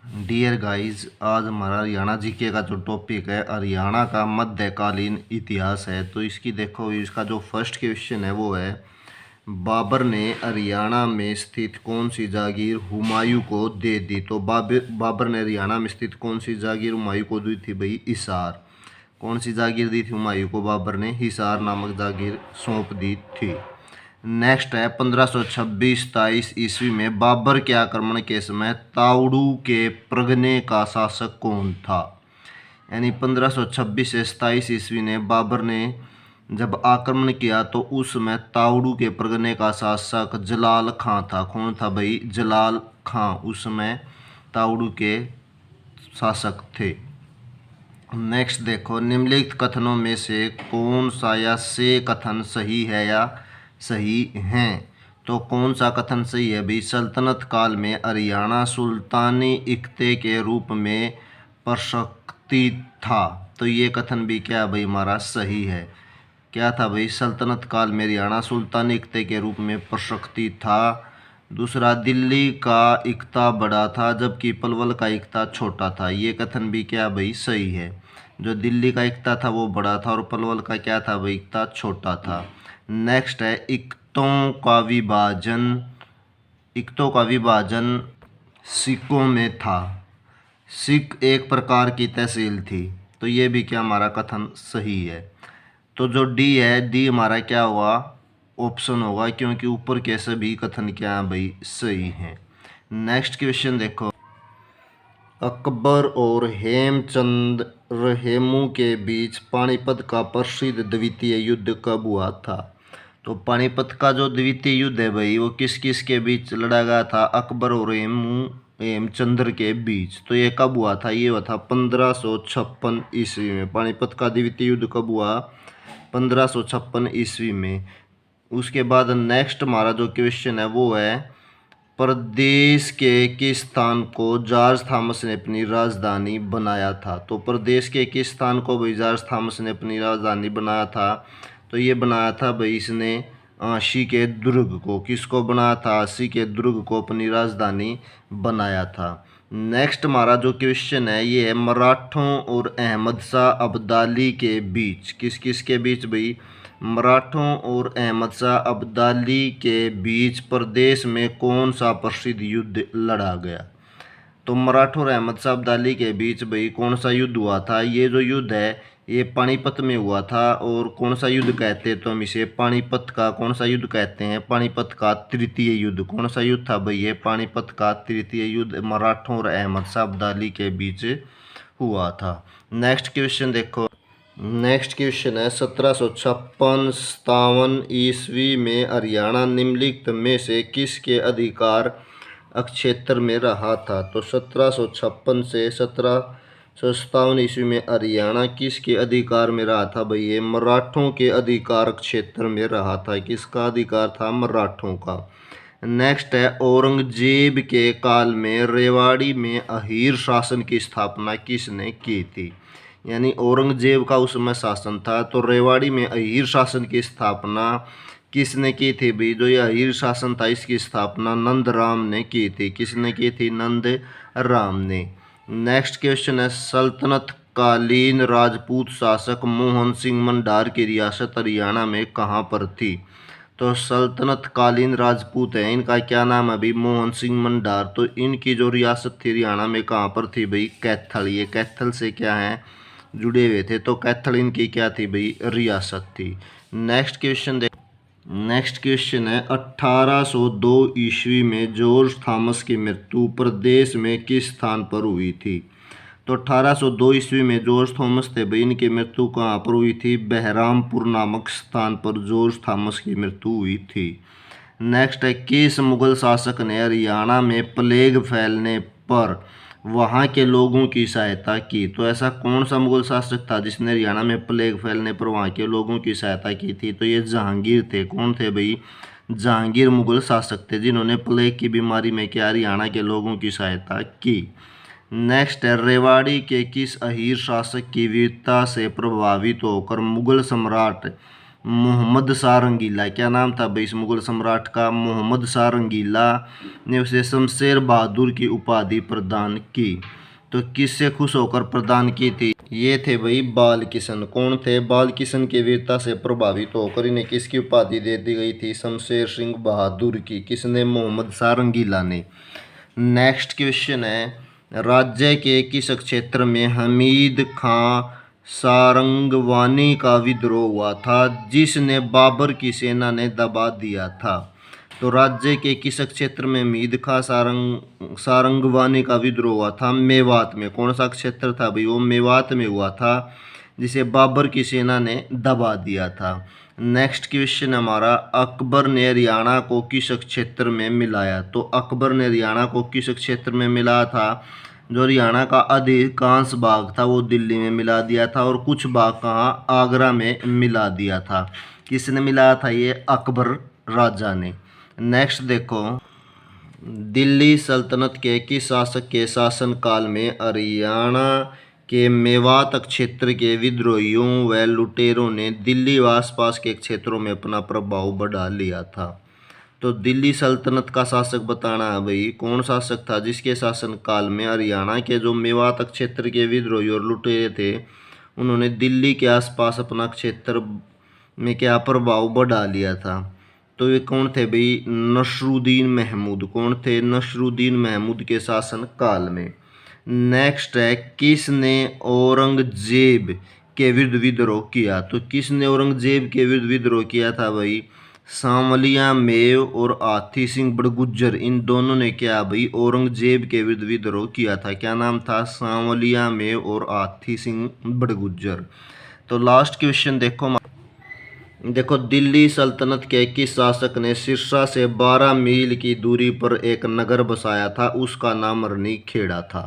Dear guys, आज हमारा Haryana GK का जो टॉपिक है हरियाणा का मध्यकालीन इतिहास है। तो इसकी देखो, इसका जो फर्स्ट क्वेश्चन है वो है, बाबर ने हरियाणा में स्थित कौन सी जागीर हुमायूं को दे दी। तो बाबर ने हरियाणा में स्थित कौन सी जागीर हुमायूं को दी थी भाई? हिसार। कौन सी जागीर दी थी हुमायूं को? बाबर ने हिसार नामक जागीर सौंप दी थी। नेक्स्ट है 1526-27 ईस्वी में बाबर के आक्रमण के समय ताउड़ू के प्रगने का शासक कौन था? यानी 1526 से 27 ईस्वी ने बाबर ने जब आक्रमण किया तो उस समय ताउड़ू के प्रगने का शासक जलाल खां था। कौन था भाई? जलाल खां उस समय ताउड़ू के शासक थे। नेक्स्ट देखो, निम्नलिखित कथनों में से कौन सा या से कथन सही है या सही हैं? तो कौन सा कथन सही है भाई? सल्तनत काल में हरियाणा सुल्तानी इक्ते के रूप में प्रशक्ति था। तो ये कथन भी क्या भाई हमारा सही है? क्या था भाई? सल्तनत काल में हरियाणा सुल्तानी इक्ते के रूप में प्रशक्ति था। दूसरा, दिल्ली का इक्ता बड़ा था जबकि पलवल का इक्ता छोटा था। ये कथन भी क्या भाई? सही है। जो दिल्ली का इक्ता था वो बड़ा था और पलवल का क्या था भाई? इक्ता छोटा था। नेक्स्ट है, इक्तों का विभाजन सिक्कों में था। सिख एक प्रकार की तहसील थी। तो ये भी क्या हमारा कथन सही है। तो जो डी है, डी हमारा क्या हुआ? ऑप्शन होगा, क्योंकि ऊपर के सभी कथन क्या है भाई? सही हैं। नेक्स्ट क्वेश्चन देखो, अकबर और हेमचंद्र हेमू के बीच पानीपत का प्रसिद्ध द्वितीय युद्ध कब हुआ था? तो पानीपत का जो द्वितीय युद्ध है भाई वो किस किस के बीच लड़ा गया था? अकबर और हेमचंद्र के बीच। तो ये कब हुआ था? ये हुआ था 1556 ईस्वी में। पानीपत का द्वितीय युद्ध कब हुआ? 1556 ईस्वी में। उसके बाद नेक्स्ट हमारा जो क्वेश्चन है वो है, प्रदेश के किस स्थान को जॉर्ज थॉमस ने अपनी राजधानी बनाया था? तो प्रदेश के किस स्थान को भाई जॉर्ज थॉमस ने अपनी राजधानी बनाया था? तो ये बनाया था भाई इसने आशी के दुर्ग को। किसको बनाया था? आशी के दुर्ग को अपनी राजधानी बनाया था। नेक्स्ट हमारा जो क्वेश्चन है ये है, मराठों और अहमद शाह अब्दाली के बीच, किस किस के बीच भाई? मराठों और अहमद शाह अब्दाली के बीच प्रदेश में कौन सा प्रसिद्ध युद्ध लड़ा गया? तो मराठों और अहमद शाह अब्दाली के बीच भाई कौन सा युद्ध हुआ था? ये जो युद्ध है ये पानीपत में हुआ था। और कौन सा युद्ध कहते हैं? तो हम इसे पानीपत का कौन सा युद्ध कहते हैं? पानीपत का तृतीय युद्ध। कौन सा युद्ध था भाई? ये पानीपत का तृतीय युद्ध मराठों और अहमद शाह अब्दाली के बीच हुआ था। नेक्स्ट क्वेश्चन देखो, नेक्स्ट क्वेश्चन है, 1756-57 ईस्वी में हरियाणा निम्नलिखित में से किसके अधिकार क्षेत्र में रहा था? तो 1756 से 1757 ईस्वी में हरियाणा किसके अधिकार में रहा था भाई? ये मराठों के अधिकार क्षेत्र में रहा था। किसका अधिकार था? मराठों का। नेक्स्ट है, औरंगजेब के काल में रेवाड़ी में अहीर शासन की स्थापना किसने की थी? यानी औरंगजेब का उस समय शासन था तो रेवाड़ी में अहीर शासन की स्थापना किसने की थी भाई? जो ये अहीर शासन था इसकी स्थापना नंद राम ने की थी। किसने की थी? नंद राम ने। नेक्स्ट क्वेश्चन है, सल्तनत कालीन राजपूत शासक मोहन सिंह मंडार की रियासत हरियाणा में कहाँ पर थी? तो सल्तनत कालीन राजपूत है, इनका क्या नाम है भाई? मोहन सिंह मंडार। तो इनकी जो रियासत थी हरियाणा में कहाँ पर थी भाई? कैथल। ये कैथल से क्या है? जुड़े हुए थे। तो कैथल इनकी क्या थी भाई? रियासत थी। नेक्स्ट क्वेश्चन देख, नेक्स्ट क्वेश्चन है, 1802 ईस्वी में जॉर्ज थॉमस की मृत्यु प्रदेश में किस स्थान पर हुई थी? तो 1802 ईस्वी में जॉर्ज थॉमस थे भाई, इनकी मृत्यु कहाँ पर हुई थी? बहरामपुर नामक स्थान पर जॉर्ज थॉमस की मृत्यु हुई थी। नेक्स्ट है, किस मुगल शासक ने हरियाणा में प्लेग फैलने पर वहाँ के लोगों की सहायता की? तो ऐसा कौन सा मुगल शासक था जिसने हरियाणा में प्लेग फैलने पर वहाँ के लोगों की सहायता की थी? तो ये जहांगीर थे। कौन थे भाई? जहांगीर मुगल शासक थे जिन्होंने प्लेग की बीमारी में क्या हरियाणा के लोगों की सहायता की। नेक्स्ट है, रेवाड़ी के किस अहीर शासक की वीरता से प्रभावित होकर मुगल सम्राट मोहम्मद शाह रंगीला, क्या नाम था भाई इस मुगल सम्राट का? मोहम्मद शाह रंगीला ने उसे शमशेर बहादुर की उपाधि प्रदान की। तो किससे खुश होकर प्रदान की थी? ये थे भाई बाल किशन। कौन थे? बाल किशन की वीरता से प्रभावित होकर इन्हें किसकी उपाधि दे दी गई थी? शमशेर सिंह बहादुर की। किसने? मोहम्मद शाह रंगीला ने। नेक्स्ट क्वेश्चन है, राज्य के किस क्षेत्र में हमीद खां सारंगवानी का विद्रोह हुआ था जिसने बाबर की सेना ने दबा दिया था? तो राज्य के किस क्षेत्र में हमीद खां सारंगवानी का विद्रोह हुआ था? मेवात में। कौन सा क्षेत्र था भाई? वो मेवात में हुआ था, जिसे बाबर की सेना ने दबा दिया था। नेक्स्ट क्वेश्चन हमारा, अकबर ने हरियाणा को किस क्षेत्र में मिलाया? तो अकबर ने हरियाणा को किस क्षेत्र में मिलाया था? जो हरियाणा का अधिकांश भाग था वो दिल्ली में मिला दिया था, और कुछ भाग कहाँ? आगरा में मिला दिया था। किसने मिलाया था? ये अकबर राजा ने। नेक्स्ट देखो, दिल्ली सल्तनत के किस शासक के शासनकाल में हरियाणा के मेवात क्षेत्र के विद्रोहियों व लुटेरों ने दिल्ली व आसपास के क्षेत्रों में अपना प्रभाव बढ़ा लिया था? तो दिल्ली सल्तनत का शासक बताना है भाई, कौन शासक था जिसके शासनकाल में हरियाणा के जो मेवात क्षेत्र के विद्रोही और लुटेरे थे उन्होंने दिल्ली के आसपास अपना क्षेत्र में क्या प्रभाव बढ़ा लिया था? तो ये कौन थे भाई? नसरुद्दीन महमूद। कौन थे? नसरुद्दीन महमूद के शासन काल में। नेक्स्ट है, किसने औरंगजेब के विरुद्ध विद्रोह किया? तो किसने औरंगजेब के विरुद्ध विद्रोह किया था भाई? सांवलिया मेव और आथी सिंह बड़गुज्जर, इन दोनों ने क्या भाई? औरंगजेब के विरुद्ध विद्रोह किया था। क्या नाम था? सांवलिया मेव और आथी सिंह बड़गुज्जर। तो लास्ट क्वेश्चन देखो दिल्ली सल्तनत के किस शासक ने सिरसा से 12 मील की दूरी पर एक नगर बसाया था? उसका नाम रनीखेड़ा था।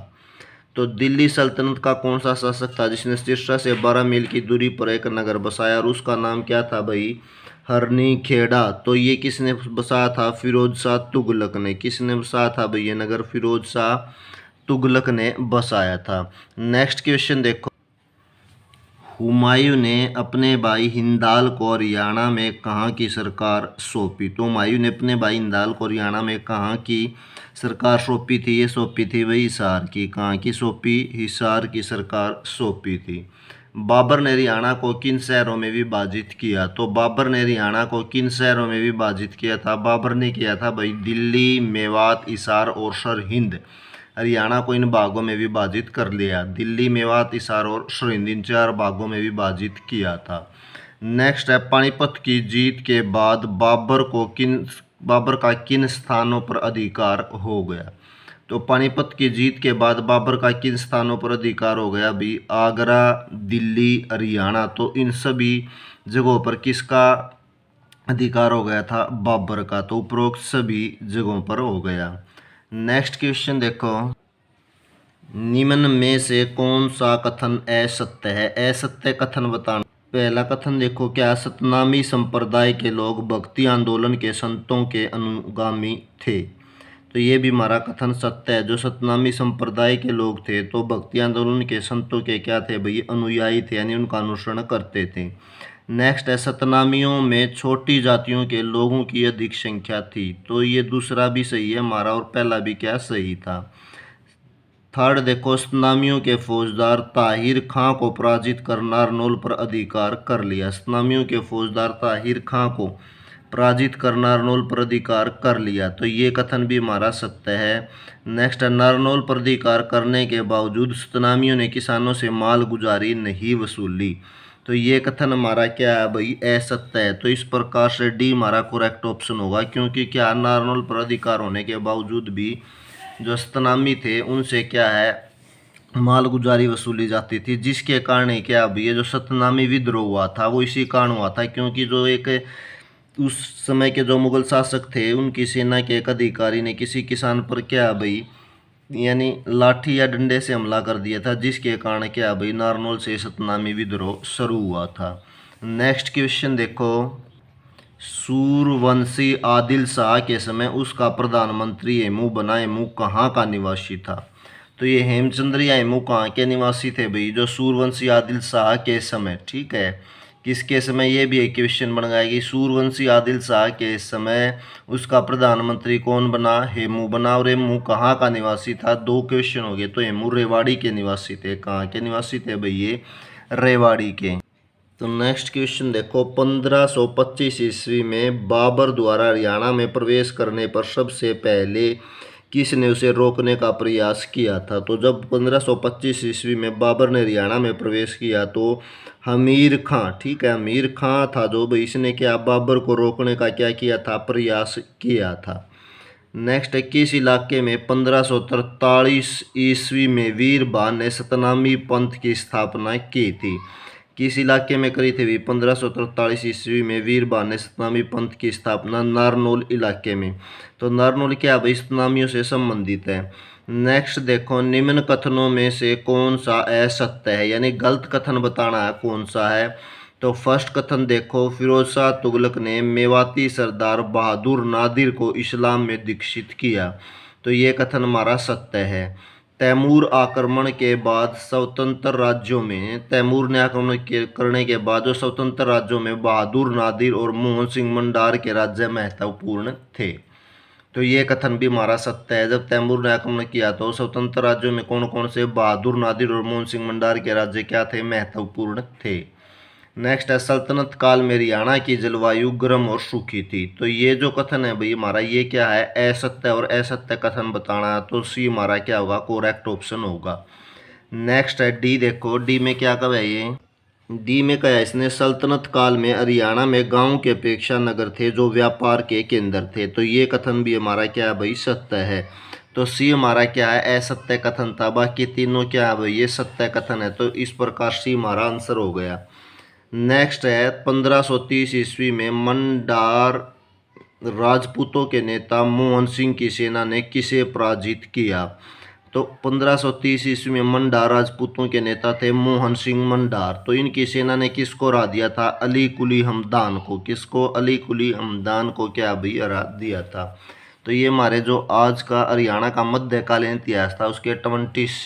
तो दिल्ली सल्तनत का कौन सा शासक था जिसने सिरसा से 12 मील की दूरी पर एक नगर बसाया और उसका नाम क्या था भाई? हरनीखेड़ा। तो ये किसने बसाया था? फिरोज शाह तुगलक ने। किसने बसाया था भाई ये नगर? फिरोज शाह तुगलक ने बसाया था। नेक्स्ट क्वेश्चन देखो, हुमायूं ने अपने भाई हिंदाल को हरियाणा में कहाँ की सरकार सौंपी? तो हुमायूं ने अपने भाई हिंदाल को हरियाणा में कहाँ की सरकार सौंपी थी? ये सौंपी थी भाई हिसार की। कहाँ की सौंपी? हिसार की सरकार सौंपी थी। बाबर ने हरियाणा को किन शहरों में विभाजित किया? तो बाबर ने हरियाणा को किन शहरों में विभाजित किया था? बाबर ने किया था भाई दिल्ली, मेवात, हिसार और सरहिंद। हरियाणा को इन भागों में विभाजित कर लिया। दिल्ली, मेवात, हिसार और सरहिंद, इन 4 भागों में विभाजित किया था। नेक्स्ट है, पानीपत की जीत के बाद बाबर का किन स्थानों पर अधिकार हो गया? तो पानीपत की जीत के बाद बाबर का किन स्थानों पर अधिकार हो गया भी? आगरा, दिल्ली, हरियाणा। तो इन सभी जगहों पर किसका अधिकार हो गया था? बाबर का। तो उपरोक्त सभी जगहों पर हो गया। नेक्स्ट क्वेश्चन देखो, निम्न में से कौन सा कथन असत्य है? असत्य कथन बताना। पहला कथन देखो, क्या सतनामी संप्रदाय के लोग भक्ति आंदोलन के संतों के अनुगामी थे? तो ये भी हमारा कथन सत्य है। जो सतनामी संप्रदाय के लोग थे तो भक्ति आंदोलन के संतों के क्या थे भाई? अनुयायी थे, यानी उनका अनुसरण करते थे। नेक्स्ट है, सतनामियों में छोटी जातियों के लोगों की अधिक संख्या थी। तो ये दूसरा भी सही है हमारा, और पहला भी क्या सही था। थर्ड देखो, सतनामियों के फौजदार ताहिर खां को पराजित कर नारनौल पर अधिकार कर लिया। सतनामियों के फौजदार ताहिर खां को पराजित कर नारनौल पर अधिकार कर लिया। तो ये कथन भी हमारा सत्य है। नेक्स्ट है, नारनौल पर अधिकार करने के बावजूद सतनामियों ने किसानों से माल गुजारी नहीं वसूली। तो ये कथन हमारा क्या है भाई? असत्य है। तो इस प्रकार से डी हमारा करेक्ट ऑप्शन होगा, क्योंकि क्या नारनौल पर अधिकार होने के बावजूद भी जो सतनामी थे उनसे क्या है? माल गुजारी वसूली जाती थी, जिसके कारण क्या अब ये जो सतनामी विद्रोह हुआ था वो इसी कारण हुआ था, क्योंकि जो एक उस समय के जो मुगल शासक थे उनकी सेना के एक अधिकारी ने किसी किसान पर क्या भाई यानी लाठी या डंडे से हमला कर दिया था, जिसके कारण क्या भाई नारनौल से सतनामी विद्रोह शुरू हुआ था। नेक्स्ट क्वेश्चन देखो, सूरवंशी आदिल शाह के समय उसका प्रधानमंत्री हेमू बना। हेमू कहाँ का निवासी था? तो ये हेमचंद्र या हेमू कहाँ के निवासी थे भाई? जो सूरवंशी आदिल शाह के समय, ठीक है, किसके समय, ये भी एक क्वेश्चन बन गया कि सूर्यवंशी आदिल शाह के समय उसका प्रधानमंत्री कौन बना, हेमू बना। और हेमू कहाँ का निवासी था, दो क्वेश्चन हो गए। तो हेमू रेवाड़ी के निवासी थे। कहाँ के निवासी थे भाई, ये रेवाड़ी के। तो नेक्स्ट क्वेश्चन देखो, 1525 ईस्वी में बाबर द्वारा हरियाणा में प्रवेश करने पर सबसे पहले किसने उसे रोकने का प्रयास किया था। तो जब 1525 ईस्वी में बाबर ने हरियाणा में प्रवेश किया तो हमीर खां, ठीक है, हमीर खां था जो भाई, इसने क्या बाबर को रोकने का क्या किया था, प्रयास किया था। नेक्स्ट है, किस इलाके में 1543 ईस्वी में वीरबान ने सतनामी पंथ की स्थापना की थी। किस इलाके में करी थी 1543 ईस्वी में वीरबान ने सतनामी पंथ की स्थापना, नारनौल इलाके में। तो नारनौल क्या भाई, सतनामियों से संबंधित है। नेक्स्ट देखो, निम्न कथनों में से कौन सा असत्य है, यानी गलत कथन बताना है कौन सा है। तो फर्स्ट कथन देखो, फिरोज शाह तुगलक ने मेवाती सरदार बहादुर नादिर को इस्लाम में दीक्षित किया। तो ये कथन हमारा सत्य है। तैमूर आक्रमण के बाद स्वतंत्र राज्यों में, तैमूर ने आक्रमण करने के बाद जो स्वतंत्र राज्यों में बहादुर नादिर और मोहन सिंह मंडार के राज्य महत्वपूर्ण थे। तो ये कथन भी हमारा सत्य है। जब तैमूर ने आक्रमण किया तो स्वतंत्र राज्यों में कौन कौन से, बहादुर नादिर और मोहन सिंह मंडार के राज्य क्या थे, महत्वपूर्ण थे। नेक्स्ट है, सल्तनत काल में हरियाणा की जलवायु गर्म और सूखी थी। तो ये जो कथन है भाई हमारा, ये क्या है, असत्य। और असत्य कथन बताना है तो सी हमारा क्या होगा, करेक्ट ऑप्शन होगा। नेक्स्ट है डी, देखो डी में क्या कहा है, ये डी में कहा है इसने, सल्तनत काल में हरियाणा में गांव की अपेक्षा नगर थे जो व्यापार के केंद्र थे। तो ये कथन भी हमारा क्या है भाई, सत्य है। तो सी हमारा क्या है, असत्य कथन था। बाकी तीनों क्या है भाई, ये सत्य कथन है। तो इस प्रकार सी हमारा आंसर हो गया। नेक्स्ट है, 1530 ईस्वी में मंडार राजपूतों के नेता मोहन सिंह की सेना ने किसे पराजित किया। तो 1530 ईस्वी में मंडार राजपूतों के नेता थे मोहन सिंह मंडार। तो इनकी सेना ने किसको हरा दिया था, अली कुली हमदान को। किसको, अली कुली हमदान को क्या भी हरा दिया था। तो ये हमारे जो आज का हरियाणा का मध्यकालीन इतिहास था उसके 26